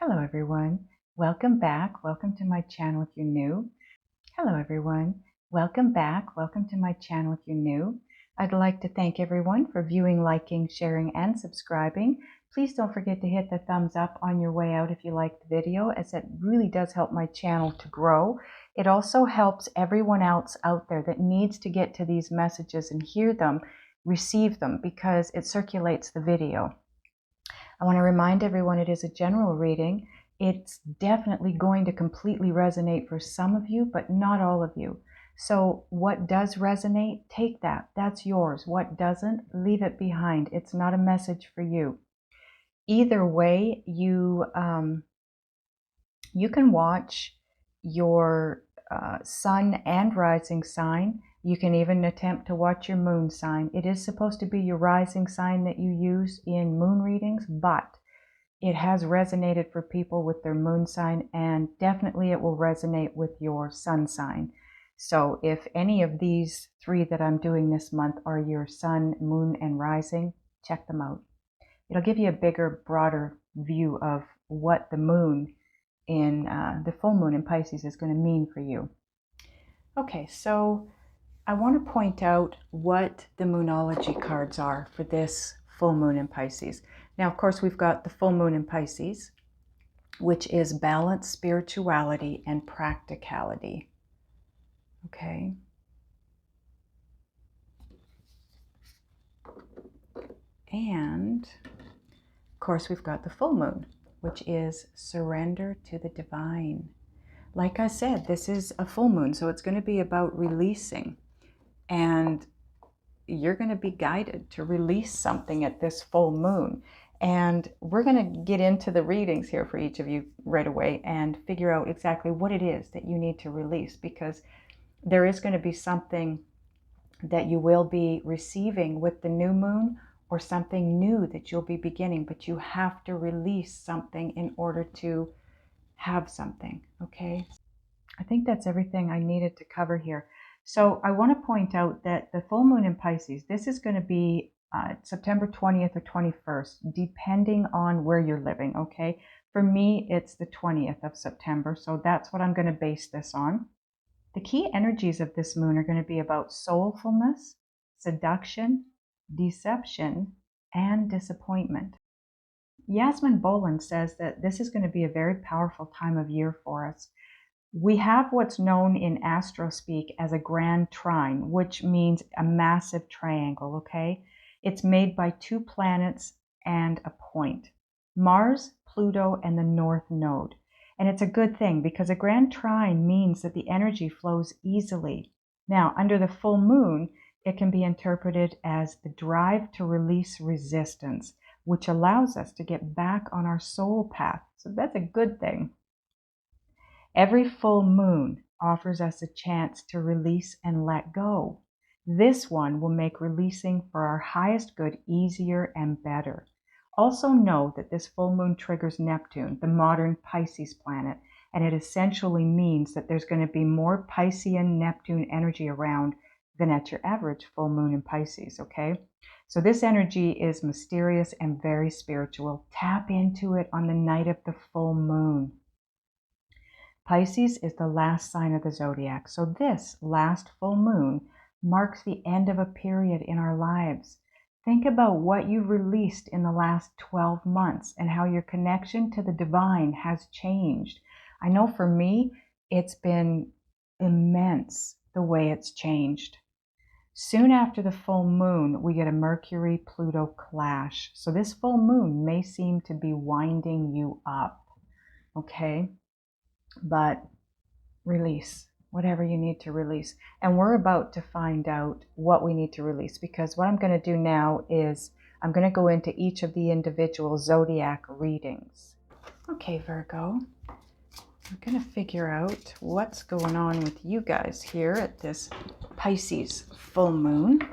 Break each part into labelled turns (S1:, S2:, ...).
S1: Hello everyone, welcome back, welcome to my channel if you're new. Hello everyone, welcome back, welcome to my channel if you're new. I'd like to thank everyone for viewing, liking, sharing, and subscribing. Please don't forget to hit the thumbs up on your way out if you like the video, as it really does help my channel to grow. It also helps everyone else out there that needs to get to these messages and hear them, receive them, because it circulates the video. I want to remind everyone it is a general reading. It's definitely going to completely resonate for some of you, but not all of you. So what does resonate, take that. That's yours. What doesn't, leave it behind. It's not a message for you. Either way, you can watch your sun and rising sign. You can even attempt to watch your moon sign. It is supposed to be your rising sign that you use in moon readings, but it has resonated for people with their moon sign, and definitely it will resonate with your sun sign. So if any of these three that I'm doing this month are your sun, moon, and rising, check them out. It'll give you a bigger, broader view of what the moon in the full moon in Pisces is going to mean for you. Okay, so I want to point out what the Moonology cards are for this full moon in Pisces. Now, of course, we've got the full moon in Pisces, which is balance, spirituality, and practicality. Okay. And, of course, we've got the full moon, which is surrender to the divine. Like I said, this is a full moon, so it's going to be about releasing. And you're going to be guided to release something at this full moon. And we're going to get into the readings here for each of you right away and figure out exactly what it is that you need to release, because there is going to be something that you will be receiving with the new moon, or something new that you'll be beginning, but you have to release something in order to have something. Okay, I think that's everything I needed to cover here. So I want to point out that the full moon in Pisces, this is going to be September 20th or 21st, depending on where you're living, okay? For me, it's the 20th of September, so that's what I'm going to base this on. The key energies of this moon are going to be about soulfulness, seduction, deception, and disappointment. Yasmin Boland says that this is going to be a very powerful time of year for us. We have what's known in astro speak as a grand trine, which means a massive triangle, okay? It's made by two planets and a point, Mars, Pluto, and the North Node. And it's a good thing, because a grand trine means that the energy flows easily. Now, under the full moon, it can be interpreted as the drive to release resistance, which allows us to get back on our soul path. So that's a good thing. Every full moon offers us a chance to release and let go. This one will make releasing for our highest good easier and better. Also know that this full moon triggers Neptune, the modern Pisces planet, and it essentially means that there's going to be more Piscean Neptune energy around than at your average full moon in Pisces, okay? So this energy is mysterious and very spiritual. Tap into it on the night of the full moon. Pisces is the last sign of the zodiac, so this last full moon marks the end of a period in our lives. Think about what you've released in the last 12 months and how your connection to the divine has changed. I know for me, it's been immense the way it's changed. Soon after the full moon, we get a Mercury-Pluto clash. So this full moon may seem to be winding you up, okay? But release whatever you need to release. And we're about to find out what we need to release, because what I'm going to do now is I'm going to go into each of the individual zodiac readings. Okay, Virgo, I'm going to figure out what's going on with you guys here at this Pisces full moon.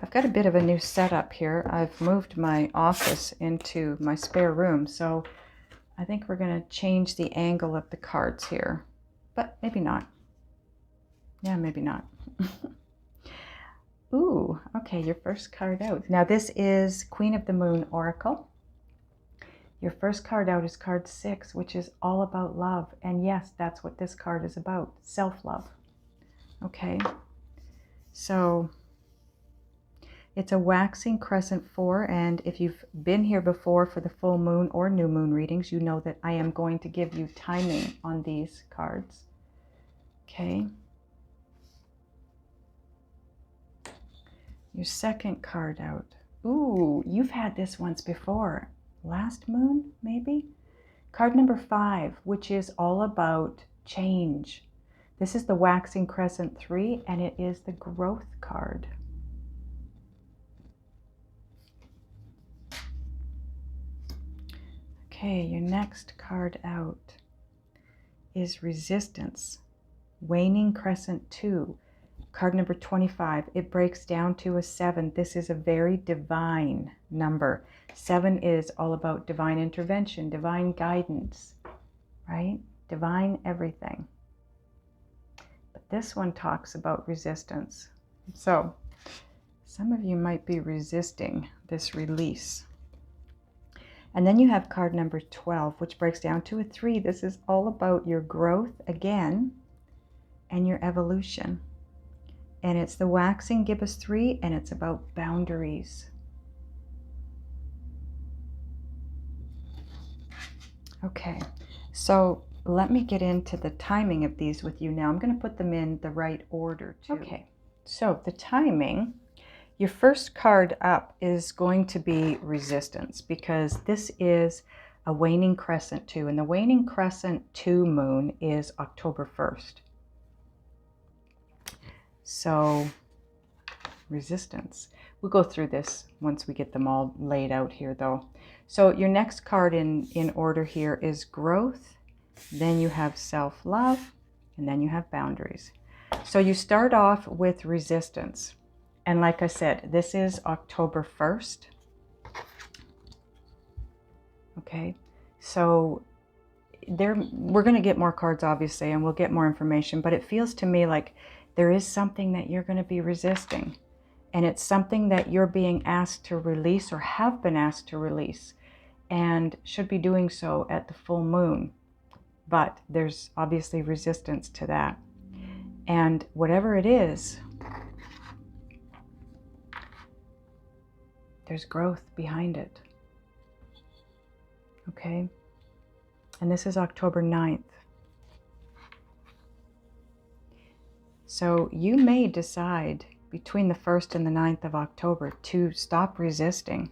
S1: I've got a bit of a new setup here. I've moved my office into my spare room, so I think we're going to change the angle of the cards here, but maybe not. Yeah, maybe not. Ooh, okay, your first card out. Now this is Queen of the Moon Oracle. Your first card out is card 6, which is all about love. And yes, that's what this card is about, self-love. Okay, so it's a waxing crescent 4, and if you've been here before for the full moon or new moon readings, you know that I am going to give you timing on these cards. Okay. Your second card out. Ooh, you've had this once before. Last moon, maybe? Card number 5, which is all about change. This is the waxing crescent 3, and it is the growth card. Okay, your next card out is resistance. Waning crescent 2. Card number 25, it breaks down to a 7. This is a very divine number. 7 is all about divine intervention, divine guidance, right? Divine everything. But this one talks about resistance. So some of you might be resisting this release. And then you have card number 12, which breaks down to a 3. This is all about your growth again and your evolution. And it's the waxing gibbous 3, and it's about boundaries. Okay, so let me get into the timing of these with you now. I'm going to put them in the right order too. Okay, so the timing, your first card up is going to be resistance, because this is a waning crescent 2, and the waning crescent 2 moon is October 1st. So resistance. We'll go through this once we get them all laid out here though. So your next card in order here is growth, then you have self-love, and then you have boundaries. So you start off with resistance. And like I said, this is October 1st. Okay, so we're going to get more cards obviously, and we'll get more information, but it feels to me like there is something that you're going to be resisting, and it's something that you're being asked to release or have been asked to release, and should be doing so at the full moon. But there's obviously resistance to that. And whatever it is, there's growth behind it. Okay? And this is October 9th. So you may decide between the 1st and the 9th of October to stop resisting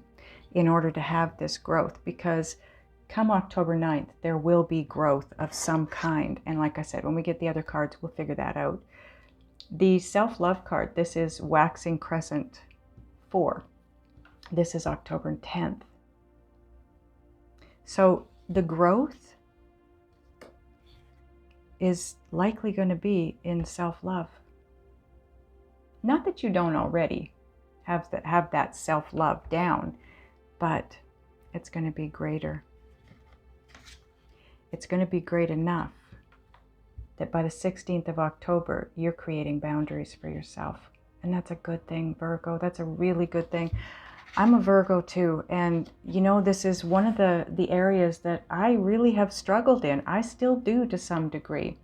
S1: in order to have this growth, because come October 9th, there will be growth of some kind. And like I said, when we get the other cards, we'll figure that out. The self-love card, this is waxing crescent 4. This is October 10th. So the growth is likely going to be in self-love. Not that you don't already have that self-love down, but it's going to be greater. It's going to be great enough that by the 16th of October, you're creating boundaries for yourself. And that's a good thing, Virgo. That's a really good thing. I'm a Virgo too, and you know, this is one of the areas that I really have struggled in. I still do to some degree.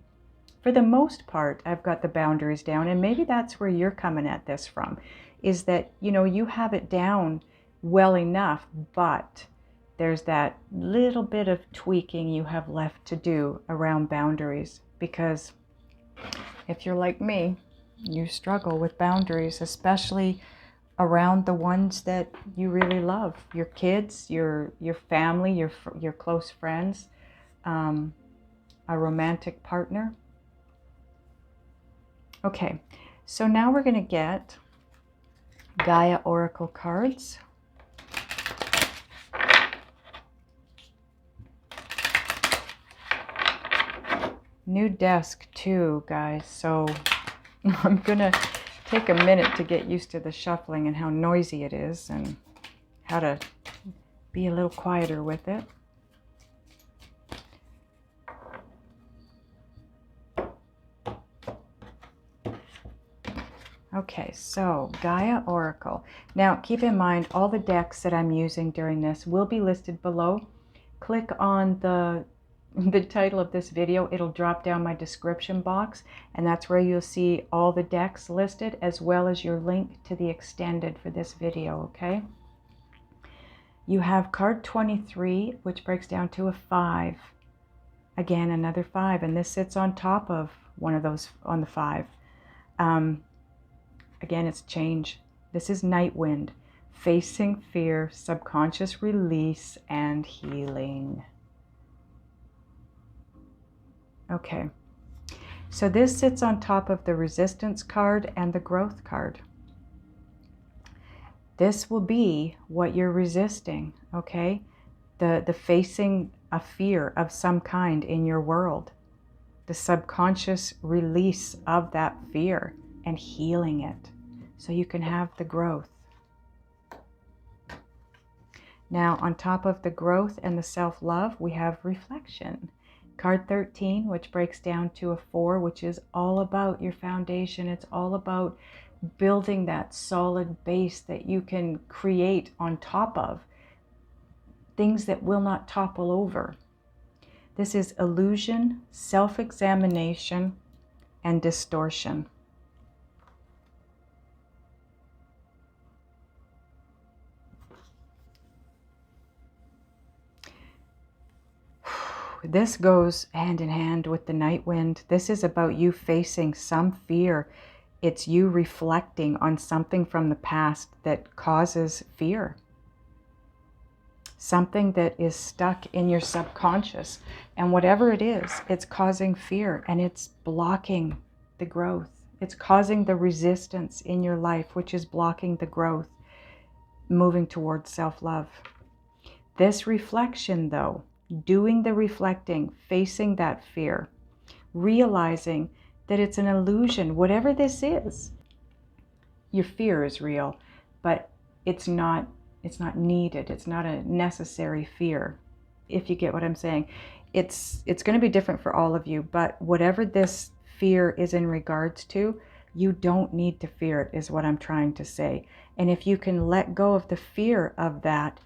S1: For the most part, I've got the boundaries down, and maybe that's where you're coming at this from, is that, you know, you have it down well enough, but there's that little bit of tweaking you have left to do around boundaries. Because if you're like me, you struggle with boundaries, especially around the ones that you really love, your kids, your family, your close friends, a romantic partner. Okay, so now we're going to get Gaia Oracle cards. New desk too, guys, so I'm going to take a minute to get used to the shuffling and how noisy it is, and how to be a little quieter with it. Okay, so Gaia Oracle. Now keep in mind, all the decks that I'm using during this will be listed below, click on the title of this video. It'll drop down my description box, and that's where you'll see all the decks listed, as well as your link to the extended for this video, okay? You have card 23, which breaks down to a 5. Again, another 5, and this sits on top of one of those on the 5. Again, it's change. This is Night Wind, facing fear, subconscious release, and healing. Okay, so this sits on top of the resistance card and the growth card. This will be what you're resisting, okay? The facing a fear of some kind in your world. The subconscious release of that fear and healing it so you can have the growth. Now, on top of the growth and the self-love, we have reflection. Card 13, which breaks down to a 4, which is all about your foundation. It's all about building that solid base that you can create on top of. Things that will not topple over. This is illusion, self-examination, and distortion. This goes hand in hand with the night wind. This is about you facing some fear. It's you reflecting on something from the past that causes fear. Something that is stuck in your subconscious. And whatever it is, it's causing fear and it's blocking the growth. It's causing the resistance in your life, which is blocking the growth, moving towards self-love. This reflection, though, doing the reflecting, facing that fear, realizing that it's an illusion, whatever this is. Your fear is real, but it's not needed. It's not a necessary fear, if you get what I'm saying. It's going to be different for all of you, but whatever this fear is in regards to, you don't need to fear it, is what I'm trying to say. And if you can let go of the fear of that,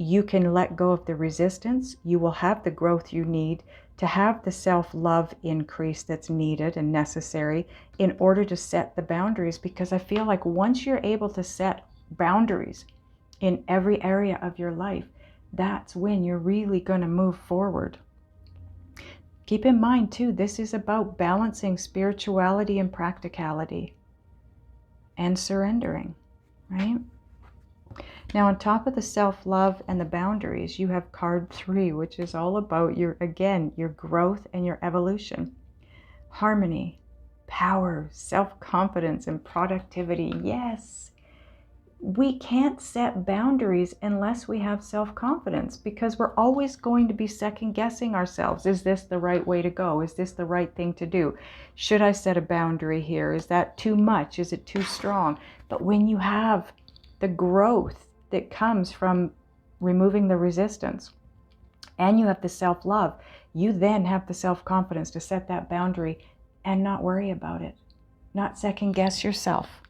S1: you can let go of the resistance. You will have the growth you need to have the self-love increase that's needed and necessary in order to set the boundaries. Because I feel like once you're able to set boundaries in every area of your life, that's when you're really going to move forward. Keep in mind too, this is about balancing spirituality and practicality and surrendering, right? Now, on top of the self-love and the boundaries, you have card 3, which is all about your growth and your evolution. Harmony, power, self-confidence, and productivity. Yes, we can't set boundaries unless we have self-confidence, because we're always going to be second-guessing ourselves. Is this the right way to go? Is this the right thing to do? Should I set a boundary here? Is that too much? Is it too strong? But when you have the growth that comes from removing the resistance, and you have the self-love, you then have the self-confidence to set that boundary and not worry about it, not second-guess yourself.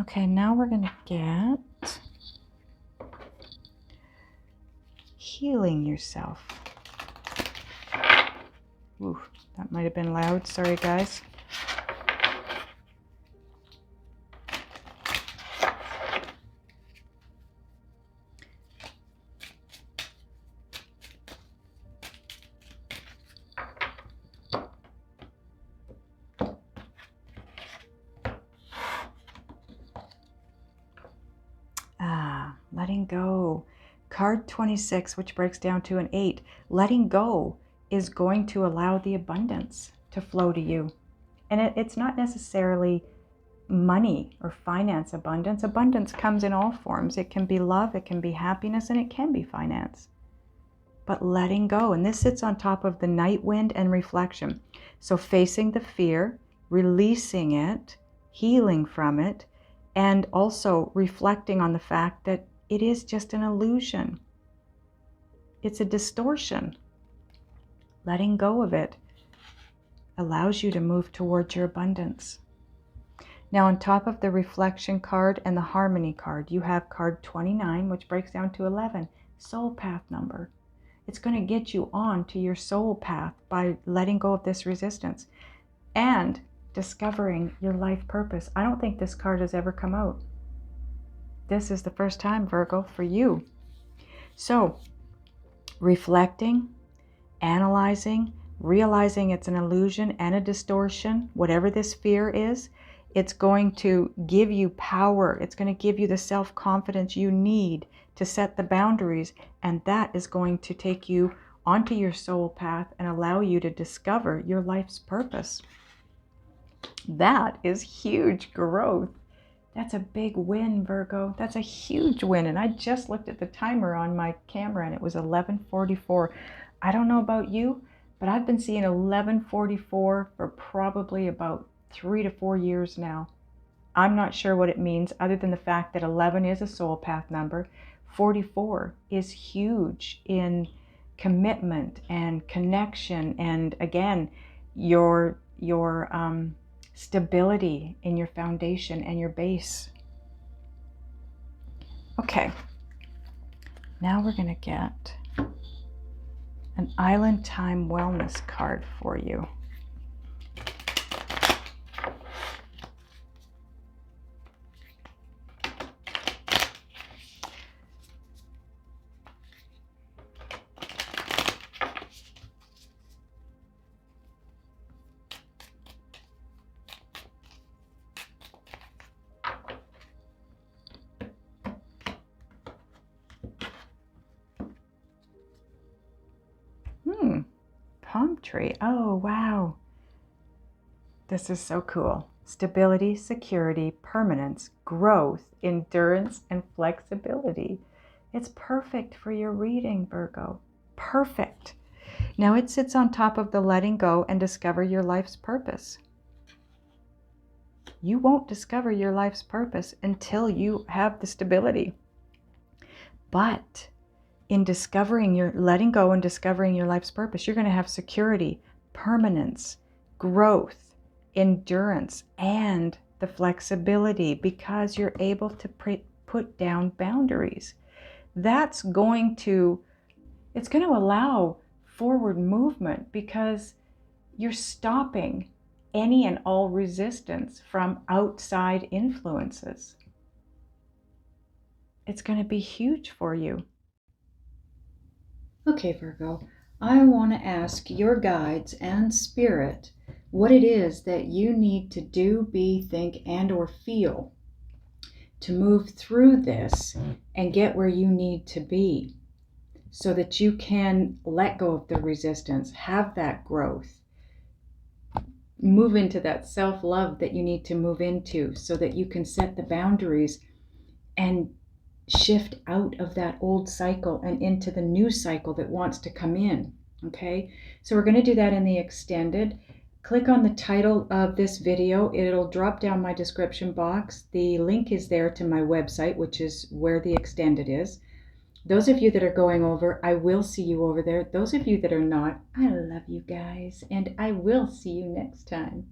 S1: Okay, now we're going to get healing yourself. Ooh, that might have been loud. Sorry, guys. Letting go. Card 26, which breaks down to an 8. Letting go is going to allow the abundance to flow to you. And it's not necessarily money or finance abundance. Abundance comes in all forms. It can be love, it can be happiness, and it can be finance. But letting go, and this sits on top of the night wind and reflection. So facing the fear, releasing it, healing from it, and also reflecting on the fact that it is just an illusion. It's a distortion. Letting go of it allows you to move towards your abundance. Now on top of the reflection card and the harmony card, you have card 29, which breaks down to 11, soul path number. It's going to get you on to your soul path by letting go of this resistance and discovering your life purpose. I don't think this card has ever come out. This is the first time, Virgo, for you. So, reflecting, analyzing, realizing it's an illusion and a distortion, whatever this fear is, it's going to give you power. It's going to give you the self-confidence you need to set the boundaries, and that is going to take you onto your soul path and allow you to discover your life's purpose. That is huge growth. That's a big win, Virgo. That's a huge win. And I just looked at the timer on my camera and it was 11:44. I don't know about you, but I've been seeing 11:44 for probably about 3 to 4 years now. I'm not sure what it means other than the fact that 11 is a soul path number. 44 is huge in commitment and connection and, again, your stability in your foundation and your base. Okay, now we're going to get an Island Time Wellness card for you. Palm tree. Oh, wow. This is so cool. Stability, security, permanence, growth, endurance, and flexibility. It's perfect for your reading, Virgo. Perfect. Now it sits on top of the letting go and discover your life's purpose. You won't discover your life's purpose until you have the stability. But in discovering your letting go and discovering your life's purpose, you're going to have security, permanence, growth, endurance, and the flexibility because you're able to put down boundaries. It's going to allow forward movement because you're stopping any and all resistance from outside influences. It's going to be huge for you. Okay, Virgo, I want to ask your guides and spirit what it is that you need to do, be, think, and or feel to move through this and get where you need to be so that you can let go of the resistance, have that growth, move into that self-love that you need to move into so that you can set the boundaries and shift out of that old cycle and into the new cycle that wants to come in. Okay, so we're going to do that in the extended. Click on the title of this video. It'll drop down my description box. The link is there to my website, which is where the extended is. Those of you that are going over, I will see you over there. Those of you that are not, I love you guys, and I will see you next time.